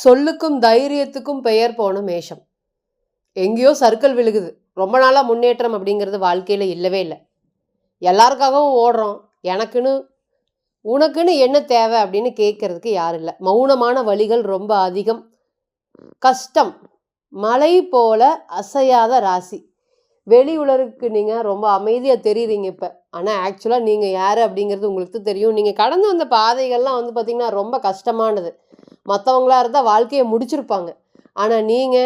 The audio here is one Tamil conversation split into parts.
சொல்லுக்கும் தைரியத்துக்கும் பெயர் போன மேஷம். எங்கேயோ சர்க்கிள் விழுகுது. ரொம்ப நாளா முன்னேற்றம் அப்படிங்கிறது வாழ்க்கையில இல்லவே இல்ல. எல்லாருக்காகவும் ஓடுறோம். எனக்குன்னு, உனக்குன்னு என்ன தேவை அப்படின்னு கேட்கறதுக்கு யாரும் இல்ல. மௌனமான வலிகள் ரொம்ப அதிகம். கஷ்டம். மலை போல அசையாத ராசி. வெளி உலகுக்கு நீங்க ரொம்ப அமைதியா தெரியுறீங்க இப்ப. ஆனா ஆக்சுவலா நீங்க யாரு அப்படிங்கிறது உங்களுக்கு தெரியும். நீங்க கடந்து வந்த பாதைகள்லாம் வந்து பார்த்தீங்கன்னா, ரொம்ப கஷ்டமானது. மத்தவங்களா இருந்தா வாழ்க்கைய முடிச்சிருப்பாங்க. ஆனா நீங்க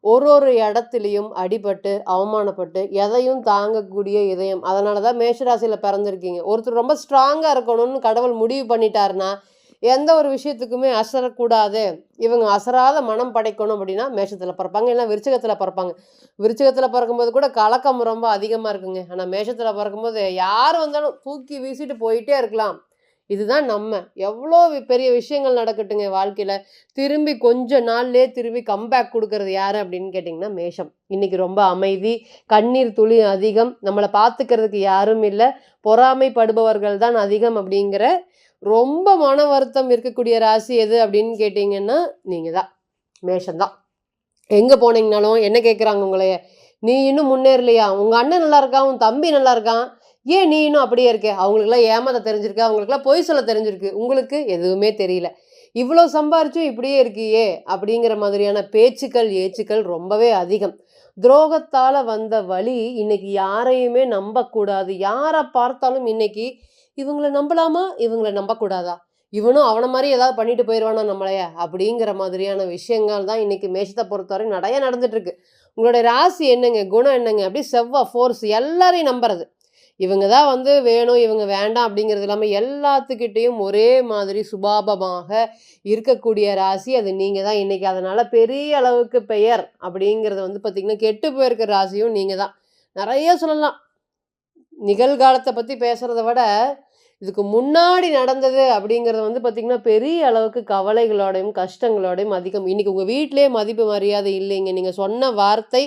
ஒரு ஒரு இடத்துலயும் அடிபட்டு, அவமானப்பட்டு, எதையும் தாங்கக்கூடிய இதயம். அதனால தான் மேஷ ராசியில பிறந்திருக்கீங்க. ஒருத்தர் ரொம்ப ஸ்ட்ராங்கா இருக்கணும்னு கடவுள் முடிவு பண்ணிட்டாருன்னா, எந்த ஒரு விஷயத்துக்குமே அசரக்கூடாது. இவங்க அசராத மனம் படைக்கணும் அப்படின்னா மேஷத்துல பிறப்பாங்க. இல்ல விருச்சிகத்துல பிறப்பாங்க. விருச்சிகத்துல பிறக்கும்போது கூட கலக்கம் ரொம்ப அதிகமா இருக்குங்க. ஆனா மேஷத்துல பிறக்கும்போது யார் வந்தாலும் தூக்கி வீசிட்டு போயிட்டே இருக்கலாம். இதுதான் நம்ம. எவ்வளோ பெரிய விஷயங்கள் நடக்கட்டுங்க வாழ்க்கையில. திரும்பி கொஞ்ச நாள்லயே திரும்பி கம்பேக் குடுக்குறது யாரு அப்படின்னு கேட்டிங்கன்னா, மேஷம். இன்னைக்கு ரொம்ப அமைதி, கண்ணீர் துளி அதிகம், நம்மள பார்த்துக்கிறதுக்கு யாரும் இல்ல, பொறாமைப்படுபவர்கள் தான் அதிகம் அப்படிங்கிற ரொம்ப மன வருத்தம் இருக்கக்கூடிய ராசி எது அப்படின்னு கேட்டிங்கன்னா, நீங்க தான். மேஷம் தான். எங்க போனீங்கனாலும் என்ன கேட்குறாங்க உங்களைய, "நீ இன்னும் முன்னேறலையா? உங்க அண்ணன் நல்லா இருக்கான், உன் தம்பி நல்லா இருக்கான். ஏன் நீ இன்னும் அப்படியே இருக்க?" அவங்களுக்கெல்லாம் ஏமாத்த தெரிஞ்சிருக்கு, அவங்களுக்கெல்லாம் பொய் சொல்ல தெரிஞ்சிருக்கு. உங்களுக்கு எதுவுமே தெரியல. "இவ்வளோ சம்பாரிச்சும் இப்படியே இருக்கியே!" அப்படிங்கிற மாதிரியான பேச்சுக்கள், ஏச்சுக்கள் ரொம்பவே அதிகம். துரோகத்தால வந்த வலி இன்னைக்கு யாரையுமே நம்பக்கூடாது. யார பார்த்தாலும் இன்னைக்கு, "இவங்கள நம்பலாமா? இவங்கள நம்பக்கூடாதா? இவனும் அவன மாரி ஏதாவது பண்ணிட்டு போயிருவானா நம்மளைய?" அப்படிங்கிற மாதிரியான விஷயங்கள் தான் இன்னைக்கு மேஷத்த பொறுத்தவரை நெறைய நடந்துட்டு இருக்கு. உங்களுடைய ராசி என்னங்க? குணம் என்னங்க? அப்படியே செவ்வா ஃபோர்ஸ் எல்லாரையும் நம்புறது. இவங்க தான் வந்து வேணும், இவங்க வேண்டாம் அப்படிங்கிறது இல்லாம எல்லாத்துக்கிட்டயும் ஒரே மாதிரி சுபாபமாக இருக்கக்கூடிய ராசி அது நீங்க தான் இன்னைக்கு. அதனால பெரிய அளவுக்கு பெயர் அப்படிங்கிறது வந்து பார்த்தீங்கன்னா, கெட்டு போயிருக்கிற ராசியும் நீங்க தான். நெறைய சொல்லலாம். நிகழ்காலத்த பத்தி பேசுறத விட, இதுக்கு முன்னாடி நடந்தது அப்படிங்கிறது வந்து பார்த்தீங்கன்னா, பெரிய அளவுக்கு கவலைகளோடையும், கஷ்டங்களோடையும் அதிகம். இன்னைக்கு உங்க வீட்டிலேயே மதிப்பு மரியாதை இல்லைங்க. நீங்க சொன்ன வார்த்தை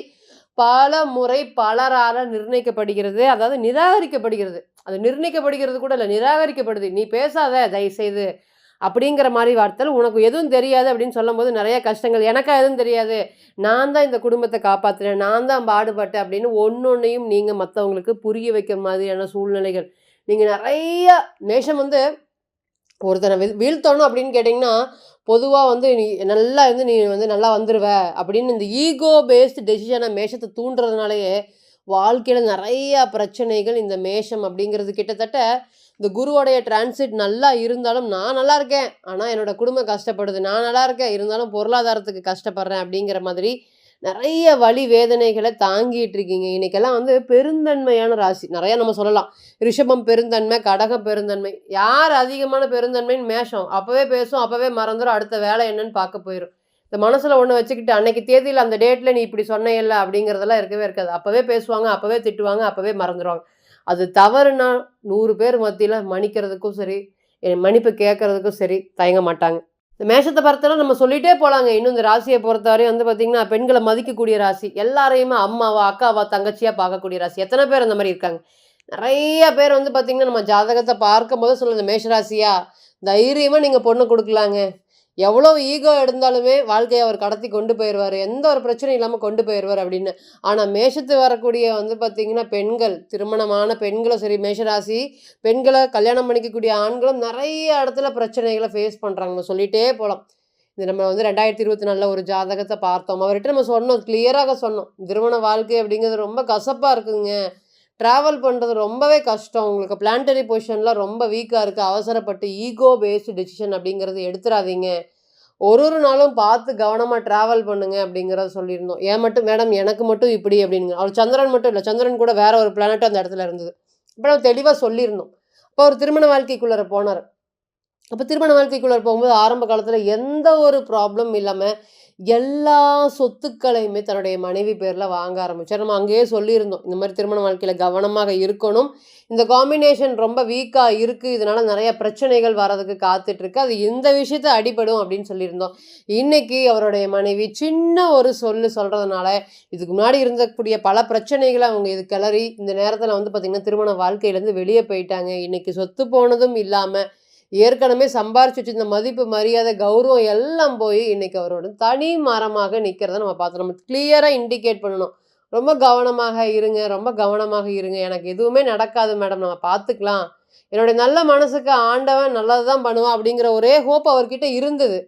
பல முறை பலரால நிர்ணயிக்கப்படுகிறது. அதாவது நிராகரிக்கப்படுகிறது. அது நிர்ணயிக்கப்படுகிறது கூட இல்ல. நிராகரிக்கப்படுது. "நீ பேசாத தயவுசெய்து" அப்படிங்கிற மாரி வார்த்தைகள். "உனக்கு எதுவும் தெரியாது" அப்படின்னு சொல்லும்போது நெறைய கஷ்டங்கள். "எனக்கா எதுவும் தெரியாது. நான் தான் இந்த குடும்பத்த காப்பாத்துறேன். நான் தான் பாடுபட்டேன்" அப்படின்னு ஒண்ணொண்ணையும் நீங்க மத்தவங்களுக்கு புரிய வைக்கிற மாதிரியான சூழ்நிலைகள். நீங்க நெறைய மேஷம் வந்து ஒருத்தன வீழ்த்தணும் அப்படின்னு கேட்டிங்கன்னா, பொதுவா வந்து "நீ நல்லா இருந்து நீ வந்து நல்லா வந்துருவ" அப்படின்னு இந்த ஈகோ பேஸ்டு டெசிஷன மேஷத்த தூண்டுறதுனாலயே, வாழ்க்கையில நெறைய பிரச்சனைகள் இந்த மேஷம் அப்படிங்கிறது கிட்டத்தட்ட இந்த குருவோடைய டிரான்சிட் நல்லா இருந்தாலும், "நான் நல்லா இருக்கேன். ஆனா என்னோட குடும்பம் கஷ்டப்படுது. நான் நல்லா இருக்கேன். இருந்தாலும் பொருளாதாரத்துக்கு கஷ்டப்படுறேன்" அப்படிங்கிற மாதிரி நெறைய வலி வேதனைகள தாங்கிட்டு இருக்கீங்க. இன்னைக்கெல்லாம் வந்து பெருந்தன்மையான ராசி. நெறைய நம்ம சொல்லலாம். ரிஷபம் பெருந்தன்மை, கடகம் பெருந்தன்மை. யார் அதிகமான பெருந்தன்மைன்னு மேஷம். அப்பவே பேசும், அப்பவே மறந்துரும். அடுத்த வேலை என்னன்னு பார்க்க போயிரும். இந்த மனசுல ஒண்ணு வச்சுக்கிட்டு, அன்னைக்கு தேதியில அந்த டேட்ல நீ இப்படி சொன்னேல்ல அப்படிங்கிறதெல்லாம் இருக்கவே இருக்காது. அப்பவே பேசுவாங்க, அப்பவே திட்டுவாங்க, அப்பவே மறந்துருவாங்க. அது தவறுனா 100 பேர் மத்தியில மன்னிக்கிறதுக்கும் சரி, மன்னிப்பு கேட்கறதுக்கும் சரி தயங்க மாட்டாங்க. இந்த மேஷத்த பொறுத்தவரை நம்ம சொல்லிட்டே போலாங்க. இன்னும் இந்த ராசிய பொறுத்தவரையும் வந்து பார்த்தீங்கன்னா, பெண்கள மதிக்கக்கூடிய ராசி. எல்லாரையுமே அம்மாவா, அக்காவா, தங்கச்சியா பார்க்கக்கூடிய ராசி. எத்தன பேர் அந்த மாரி இருக்காங்க? நெறைய பேர் வந்து பார்த்தீங்கன்னா, நம்ம ஜாதகத்த பார்க்கும்போது சொல்லுது மேஷ ராசியா, தைரியமா நீங்க பொண்ணு குடுக்கலாங்க. எவ்வளோ ஈகோ இருந்தாலுமே வாழ்க்கைய அவர் கடத்தி கொண்டு போயிருவாரு. எந்த ஒரு பிரச்சனையும் இல்லாம கொண்டு போயிருவாரு அப்படின்னு. ஆனா மேஷத்து வரக்கூடிய வந்து பார்த்தீங்கன்னா, பெண்கள் திருமணமான பெண்களும் சரி, மேஷராசி பெண்கள கல்யாணம் பண்ணிக்கக்கூடிய ஆண்களும் நெறைய இடத்துல பிரச்சனைகள ஃபேஸ் பண்றாங்க. நம்ம சொல்லிட்டே போலாம். இது நம்ம வந்து 2024ல ஒரு ஜாதகத்த பார்த்தோம். அவர்ட்ட நம்ம சொன்னோம். கிளியராக சொன்னோம். திருமண வாழ்க்கை அப்படிங்கிறது ரொம்ப கசப்பா இருக்குங்க. டிராவல் பண்றது ரொம்பவே கஷ்டம். உங்களுக்கு பிளானட்டரி பொசிஷன்லாம் ரொம்ப வீக்கா இருக்கு. அவசரப்பட்டு ஈகோ பேஸ்டு டெசிஷன் அப்படிங்கிறது எடுத்துறாதீங்க. ஒரு ஒரு நாளும் பார்த்து கவனமா டிராவல் பண்ணுங்க அப்படிங்கிறத சொல்லியிருந்தோம். ஏன் மட்டும் மேடம் எனக்கு மட்டும் இப்படி அப்படிங்க. அவர் சந்திரன் மட்டும் இல்ல. சந்திரன் கூட வேற ஒரு பிளானட்டும் அந்த இடத்துல இருந்தது. அப்ப நம்ம தெளிவா சொல்லியிருந்தோம். அப்போ அவர் திருமண வாழ்க்கைக்குள்ளார போனாரு. அப்ப திருமண வாழ்க்கைக்குள்ளார போகும்போது ஆரம்ப காலத்துல எந்த ஒரு ப்ராப்ளம் இல்லாம எல்லா சொத்துக்களையுமே தன்னுடைய மனைவி பேர்ல வாங்க ஆரம்பிச்சார். நம்ம அங்கேயே சொல்லியிருந்தோம். இந்த மாரி திருமண வாழ்க்கையில கவனமாக இருக்கணும். இந்த காம்பினேஷன் ரொம்ப வீக்கா இருக்கு. இதனால நெறைய பிரச்சனைகள் வரதுக்கு காத்துட்டு இருக்கு. அது இந்த விஷயத்த அடிபடும் அப்படின்னு சொல்லியிருந்தோம். இன்னைக்கு அவருடைய மனைவி சின்ன ஒரு சொல்றதுனால, இதுக்கு முன்னாடி இருந்தக்கூடிய பல பிரச்சனைகள அவங்க இது கிளறி, இந்த நேரத்துல வந்து பார்த்தீங்கன்னா, திருமண வாழ்க்கையிலேருந்து வெளிய போயிட்டாங்க. இன்னைக்கு சொத்து போனதும் இல்லாம, ஏற்கனவே சம்பாரிச்சு வச்சிருந்த மதிப்பு, மரியாதை, கௌரவம் எல்லாம் போய் இன்னைக்கு அவரோட தனி மரமாக நிற்கிறத நம்ம பார்த்தோம். நம்ம கிளியராக இண்டிகேட் பண்ணணும். ரொம்ப கவனமாக இருங்க, ரொம்ப கவனமாக இருங்க. எனக்கு எதுவுமே நடக்காது மேடம், நம்ம பார்த்துக்கலாம். என்னுடைய நல்ல மனசுக்கு ஆண்டவன் நல்லது தான் பண்ணுவான் அப்படிங்கிற ஒரே ஹோப் அவர்கிட்ட இருந்தது.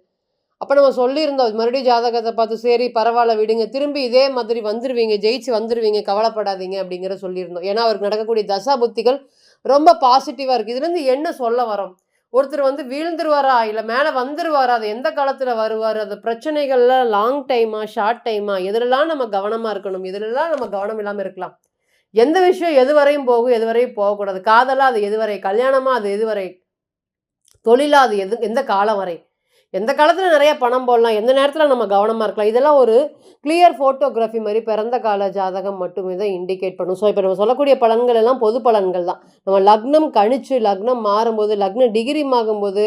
அப்போ நம்ம சொல்லியிருந்தோம் மறுபடியும் ஜாதகத்தை பார்த்து, சரி பரவாயில்ல விடுங்க, திரும்பி இதே மாதிரி வந்துடுவீங்க, ஜெயிச்சு வந்துடுவீங்க, கவலைப்படாதீங்க அப்படிங்கிற சொல்லியிருந்தோம். ஏன்னா அவருக்கு நடக்கக்கூடிய தசா புத்திகள் ரொம்ப பாசிட்டிவாக இருக்குது. இதுலேருந்து என்ன சொல்ல வரோம்? ஒருத்தர் வந்து வீழ்ந்துருவாரா இல்லை மேலே வந்துருவாரா, அது எந்த காலத்தில் வருவார், அந்த பிரச்சனைகள்லாம் லாங் டைமா ஷார்ட் டைமா, எதுலலாம் நம்ம கவனமாக இருக்கணும், எதுலலாம் நம்ம கவனம் இல்லாமல் இருக்கலாம், எந்த விஷயம் எது வரையும் போகும் எது வரையும் போகக்கூடாது, காதலாக அது எதுவரை, கல்யாணமாக அது எதுவரை, தொழிலாக அது எந்த காலம் வரை, எந்த காலத்தில் நிறைய பணம் போடலாம், எந்த நேரத்தில் நம்ம கவனமாக இருக்கலாம், இதெல்லாம் ஒரு கிளியர் ஃபோட்டோகிராஃபி மாதிரி பிறந்த கால ஜாதகம் மட்டுமே தான் இண்டிகேட் பண்ணும். ஸோ இப்போ நம்ம சொல்லக்கூடிய பலன்கள் எல்லாம் பொது பலன்கள் தான். நம்ம லக்னம் கணிச்சு லக்னம் மாறும்போது, லக்ன டிகிரி ஆகும்போது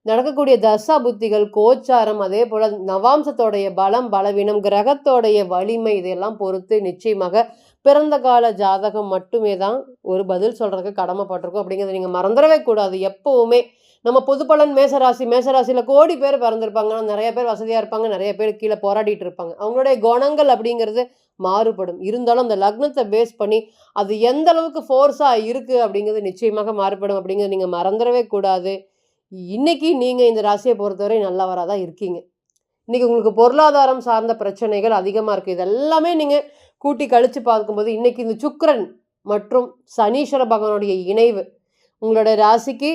நடக்கக்கூடிய தசா புத்திகள், கோச்சாரம், அதே போல் நவாம்சத்தோடைய பலம் பலவீனம், கிரகத்தோடைய வலிமை, இதையெல்லாம் பொறுத்து நிச்சயமாக பிறந்த கால ஜாதகம் மட்டுமே தான் ஒரு பதில் சொல்கிறதுக்கு கடமைப்பட்டிருக்கும். அப்படிங்கிறத நீங்கள் மறந்துடவே கூடாது. எப்போவுமே நம்ம பொது பலன் மேசராசியில் கோடி பேர் பிறந்திருப்பாங்க, நிறைய பேர் வசதியாக இருப்பாங்க, நிறைய பேர் கீழே போராடிட்டு இருப்பாங்க. அவங்களுடைய குணங்கள் அப்படிங்கிறது மாறுபடும். இருந்தாலும் அந்த லக்னத்தை பேஸ் பண்ணி அது எந்த அளவுக்கு ஃபோர்ஸாக இருக்குது அப்படிங்கிறது நிச்சயமாக மாறுபடும். அப்படிங்கிறது நீங்கள் மறந்துடவே கூடாது. இன்னைக்கு நீங்கள் இந்த ராசியை பொறுத்தவரை நல்லவராக தான் இருக்கீங்க. இன்னைக்கு உங்களுக்கு பொருளாதாரம் சார்ந்த பிரச்சனைகள் அதிகமாக இருக்குது. இதெல்லாமே நீங்கள் கூட்டி கழித்து பார்க்கும்போது இன்னைக்கு இந்த சுக்கிரன் மற்றும் சனீஸ்வர பகவானுடைய இணைவு உங்களுடைய ராசிக்கு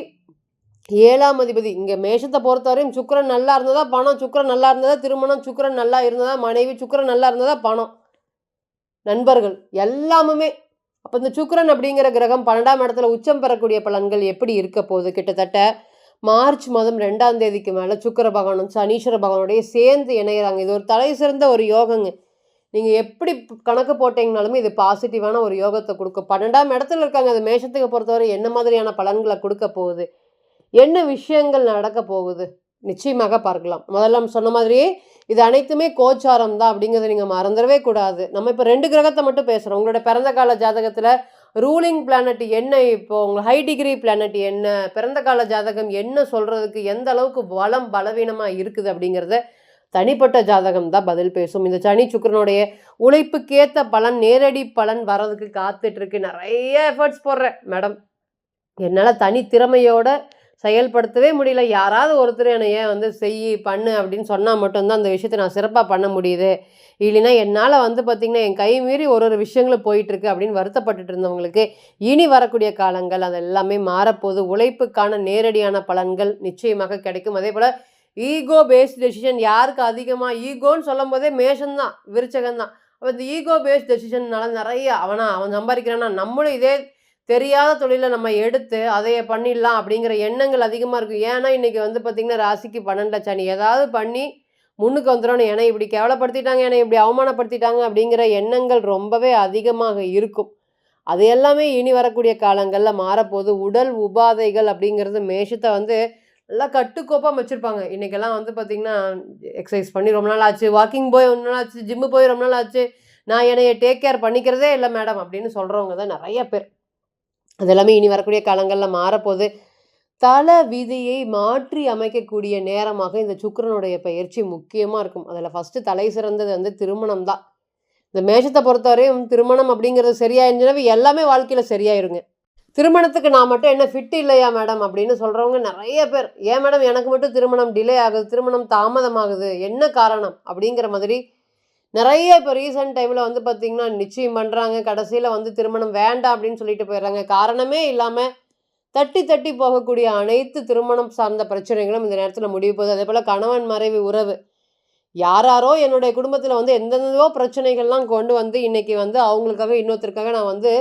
7ஆம் அதிபதி. இங்கே மேஷத்தை பொறுத்தவரையும் சுக்கிரன் நல்லா இருந்ததா பணம், சுக்கிரன் நல்லா இருந்ததா திருமணம், சுக்கிரன் நல்லா இருந்ததா மனைவி, சுக்கிரன் நல்லா இருந்ததா பணம், நண்பர்கள் எல்லாமுமே. அப்போ இந்த சுக்கிரன் அப்படிங்கிற கிரகம் 12ஆம் இடத்துல உச்சம் பெறக்கூடிய பலன்கள் எப்படி இருக்க போகுது? கிட்டத்தட்ட மார்ச் மாதம் 2ஆம் தேதிக்கு மேலே சுக்கிர பகவானும் சனீஸ்வர பகவானுடைய சேர்ந்து இணைகிறாங்க. இது ஒரு தலை சிறந்த ஒரு யோகங்க. நீங்கள் எப்படி கணக்கு போட்டீங்கனாலுமே இது பாசிட்டிவான ஒரு யோகத்தை கொடுக்கும். 12ஆம் இடத்துல இருக்காங்க. அது மேஷத்துக்கு பொறுத்தவரை என்ன மாதிரியான பலன்களை கொடுக்க போகுது, என்ன விஷயங்கள் நடக்க போகுது, நிச்சயமாக பார்க்கலாம். முதல்ல நம்ம சொன்ன மாதிரியே இது அனைத்துமே கோச்சாரம் தான் அப்படிங்கிறத நீங்கள் மறந்துடவே கூடாது. நம்ம இப்போ 2 கிரகத்தை மட்டும் பேசுகிறோம். உங்களோட பிறந்த கால ஜாதகத்தில் ரூலிங் பிளானட் என்ன, இப்போ உங்கள் ஹை டிகிரி பிளானட் என்ன, பிறந்த கால ஜாதகம் என்ன சொல்கிறதுக்கு எந்த அளவுக்கு பலம் பலவீனமாக இருக்குது அப்படிங்கிறத தனிப்பட்ட ஜாதகம் தான் பதில் பேசும். இந்த சனி சுக்கிரனுடைய உழைப்புக்கேற்ற பலன், நேரடி பலன் வர்றதுக்கு காத்துட்ருக்கு. நிறைய எஃபர்ட்ஸ் போடுறேன் மேடம், என்னால் தனி திறமையோட செயல்படுத்தவே முடியல, யாராவது ஒருத்தர் என்னை ஏன் வந்து பண்ணு அப்படின்னு சொன்னால் மட்டும்தான் அந்த விஷயத்தை நான் சிறப்பாக பண்ண முடியுது, இல்லைன்னா என்னால் வந்து பார்த்திங்கன்னா என் கை மீறி ஒரு விஷயங்களும் போயிட்டுருக்கு அப்படின்னு வருத்தப்பட்டுட்டு இருந்தவங்களுக்கு இனி வரக்கூடிய காலங்கள் அது எல்லாமே மாறப்போகுது. உழைப்புக்கான நேரடியான பலன்கள் நிச்சயமாக கிடைக்கும். அதே போல் ஈகோ பேஸ்ட் டெசிஷன், யாருக்கு அதிகமாக ஈகோன்னு சொல்லும் போதே மேஷம்தான் விருச்சகம்தான். அப்போ இந்த ஈகோ பேஸ்ட் டெசிஷன்னால நிறைய அவன் சம்பாதிக்கிறான்னா நம்மளும் இதே தெரியாத தொழிலை நம்ம எடுத்து அதைய பண்ணிடலாம் அப்படிங்கிற எண்ணங்கள் அதிகமாக இருக்கும். ஏன்னா இன்றைக்கி வந்து பார்த்திங்கன்னா ராசிக்கு 12 சனி, ஏதாவது பண்ணி முன்னுக்கு வந்துடணும், ஏன்னா இப்படி கேவலப்படுத்திட்டாங்க, ஏன்னா இப்படி அவமானப்படுத்திட்டாங்க அப்படிங்கிற எண்ணங்கள் ரொம்பவே அதிகமாக இருக்கும். அது எல்லாமே இனி வரக்கூடிய காலங்களில் மாறப்போகுது. உடல் உபாதைகள் அப்படிங்கிறது மேஷத்தை வந்து நல்லா கட்டுக்கோப்பாக வச்சுருப்பாங்க. இன்றைக்கெல்லாம் வந்து பார்த்திங்கன்னா எக்ஸசைஸ் பண்ணி ரொம்ப நாள் ஆச்சு, வாக்கிங் போய் ரொம்ப நாள் ஆச்சு, ஜிம்மு போய் ரொம்ப நாள் ஆச்சு, நான் என்னைய டேக் கேர் பண்ணிக்கிறதே இல்லை மேடம் அப்படின்னு சொல்கிறவங்க தான் நிறைய பேர். அது எல்லாமே இனி வரக்கூடிய காலங்களில் மாறப்போகுது. தல விதியை மாற்றி அமைக்கக்கூடிய நேரமாக இந்த சுக்கிரனுடைய பயிற்சி முக்கியமாக இருக்கும். அதில் ஃபஸ்ட்டு தலை சிறந்தது வந்து திருமணம் தான். இந்த மேஷத்தை பொறுத்தவரையும் திருமணம் அப்படிங்கிறது சரியாயிருந்துச்சுன்னா எல்லாமே வாழ்க்கையில் சரியாயிருங்க. திருமணத்துக்கு நான் மட்டும் என்ன ஃபிட் இல்லையா மேடம் அப்படின்னு சொல்கிறவங்க நிறைய பேர். ஏன் மேடம் எனக்கு மட்டும் திருமணம் டிலே ஆகுது, திருமணம் தாமதமாகுது, என்ன காரணம் அப்படிங்கிற மாதிரி நிறைய இப்போ ரீசெண்ட் டைமில் வந்து பார்த்திங்கன்னா நிச்சயம் பண்ணுறாங்க, கடைசியில் வந்து திருமணம் வேண்டாம் அப்படின்னு சொல்லிட்டு போயிடுறாங்க. காரணமே இல்லாமல் தட்டி தட்டி போகக்கூடிய அனைத்து திருமணம் சார்ந்த பிரச்சனைகளும் இந்த நேரத்தில் முடிவு போகுது. அதே போல் கணவன் மனைவி உறவு, யாரோ என்னுடைய குடும்பத்தில் வந்து எந்தெந்தோ பிரச்சனைகள்லாம் கொண்டு வந்து இன்றைக்கி வந்து அவங்களுக்காக இன்னொருத்தருக்காக நான் வந்து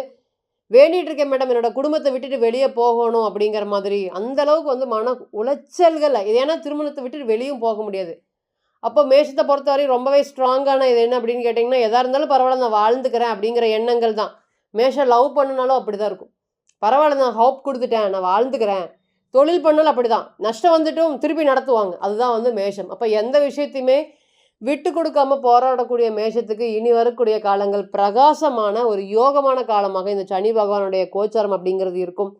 வேண்டிகிட்டு இருக்கேன் மேடம், என்னோட குடும்பத்தை விட்டுட்டு வெளியே போகணும் அப்படிங்கிற மாதிரி அந்த அளவுக்கு வந்து மன உளைச்சல்கள். இது ஏன்னா திருமணத்தை விட்டுட்டு வெளியும் போக முடியாது. அப்போ மேஷத்தை பொறுத்தவரை ரொம்பவே ஸ்ட்ராங்கான இது என்ன அப்படின்னு கேட்டிங்கன்னா, எதாக இருந்தாலும் பரவாயில்ல நான் வாழ்ந்துக்கிறேன் அப்படிங்கிற எண்ணங்கள் தான். மேஷம் லவ் பண்ணினாலும் அப்படி தான் இருக்கும். பரவாயில்ல நான் ஹோப் கொடுத்துட்டேன், நான் வாழ்ந்துக்கிறேன். தொழில் பண்ணாலும் அப்படி தான், நஷ்டம் வந்துட்டும் திருப்பி நடத்துவாங்க. அதுதான் வந்து மேஷம். அப்போ எந்த விஷயத்தையுமே விட்டு கொடுக்காம போராடக்கூடிய மேஷத்துக்கு இனி வரக்கூடிய காலங்கள் பிரகாசமான ஒரு யோகமான காலமாக இந்த சனி பகவானுடைய கோச்சாரம் அப்படிங்கிறது இருக்கும்.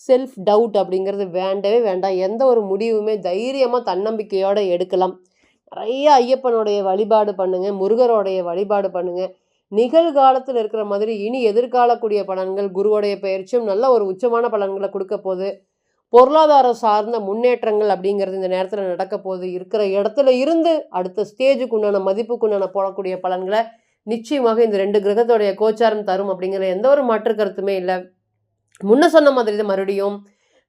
செல்ஃப் டவுட் அப்படிங்கிறது வேண்டவே வேண்டாம். எந்த ஒரு முடிவுமே தைரியமாக தன்னம்பிக்கையோடு எடுக்கலாம். நிறைய ஐயப்பனுடைய வழிபாடு பண்ணுங்க, முருகருடைய வழிபாடு பண்ணுங்க. நிகழ்காலத்தில் இருக்கிற மாதிரி இனி எதிர்காலக்கூடிய பலன்கள் குருவுடைய பெயர்ச்சியும் நல்ல ஒரு உச்சமான பலன்களை கொடுக்க போகுது. பொருளாதாரம் சார்ந்த முன்னேற்றங்கள் அப்படிங்கிறது இந்த நேரத்தில் நடக்க போகுது. இருக்கிற இடத்துல இருந்து அடுத்த ஸ்டேஜுக்கு உண்டான மதிப்புக்கு உண்டான போடக்கூடிய பலன்களை நிச்சயமாக இந்த 2 கிரகத்தோடைய கோச்சாரம் தரும் அப்படிங்கிற எந்த ஒரு மாற்று கருத்துமே இல்லை. முன்ன சொன்ன மாதிரி தான் மறுபடியும்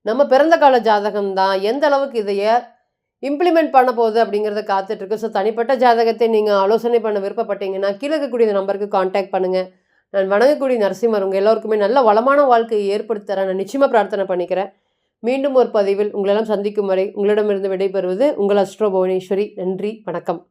நம்ம பிறந்த கால ஜாதகம் தான் எந்த அளவுக்கு இதைய இம்ப்ளிமெண்ட் பண்ண போகுது அப்படிங்கிறத காத்துட்ருக்கு. ஸோ தனிப்பட்ட ஜாதகத்தை நீங்கள் ஆலோசனை பண்ண விருப்பப்பட்டீங்கன்னா கீழே இருக்கக்கூடிய நம்பருக்கு காண்டாக்ட் பண்ணுங்கள். நான் வணங்கக்கூடிய நரசிம்மர் உங்கள் எல்லோருக்குமே நல்ல வளமான வாழ்க்கையை ஏற்படுத்த நான் நிச்சயமாக பிரார்த்தனை பண்ணிக்கிறேன். மீண்டும் ஒரு பதிவில் உங்களெல்லாம் சந்திக்கும் வரை உங்களிடமிருந்து விடைபெறுவது உங்கள் அஸ்ட்ரோ புவனேஸ்வரி. நன்றி, வணக்கம்.